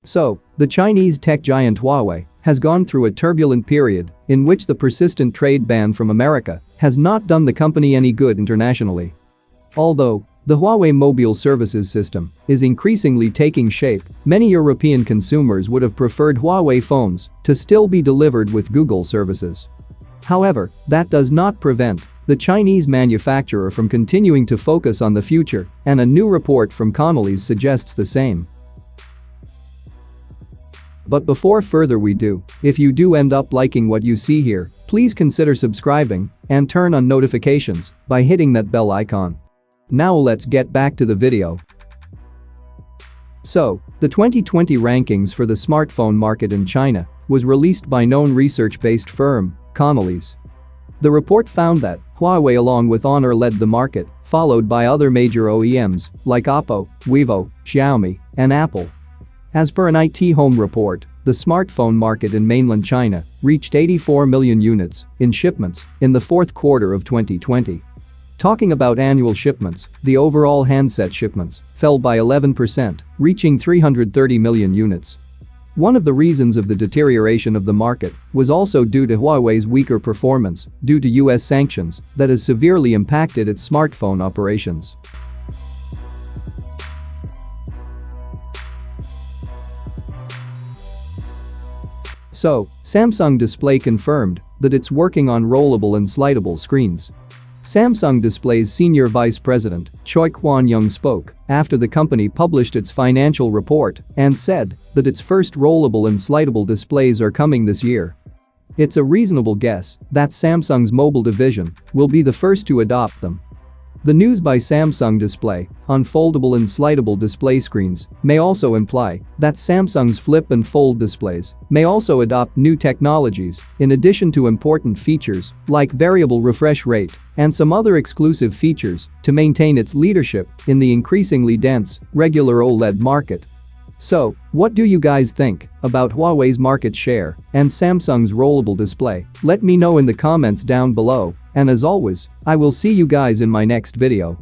So, the Chinese tech giant Huawei has gone through a turbulent period in which the persistent trade ban from America has not done the company any good internationally. Although the Huawei Mobile Services system is increasingly taking shape, many European consumers would have preferred Huawei phones to still be delivered with Google services. However, that does not prevent the Chinese manufacturer from continuing to focus on the future, and a new report from Canalys suggests the same. But before further ado, if you do end up liking what you see here, please consider subscribing and turn on notifications by hitting that bell icon. Now let's get back to the video. So, the 2020 rankings for the smartphone market in China was released by known research-based firm, Canalys. The report found that Huawei along with Honor led the market, followed by other major OEMs like Oppo, Vivo, Xiaomi, and Apple. As per an IT Home report, the smartphone market in mainland China reached 84 million units in shipments in the fourth quarter of 2020. Talking about annual shipments, the overall handset shipments fell by 11%, reaching 330 million units. One of the reasons of the deterioration of the market was also due to Huawei's weaker performance due to US sanctions that has severely impacted its smartphone operations. So, Samsung Display confirmed that it's working on rollable and slidable screens. Samsung Display's senior vice president, Choi Kwan-young spoke after the company published its financial report and said that its first rollable and slidable displays are coming this year. It's a reasonable guess that Samsung's mobile division will be the first to adopt them. The news by Samsung Display on foldable and slidable display screens may also imply that Samsung's flip and fold displays may also adopt new technologies in addition to important features like variable refresh rate and some other exclusive features to maintain its leadership in the increasingly dense, regular OLED market. So, what do you guys think about Huawei's market share and Samsung's rollable display? Let me know in the comments down below, and as always, I will see you guys in my next video.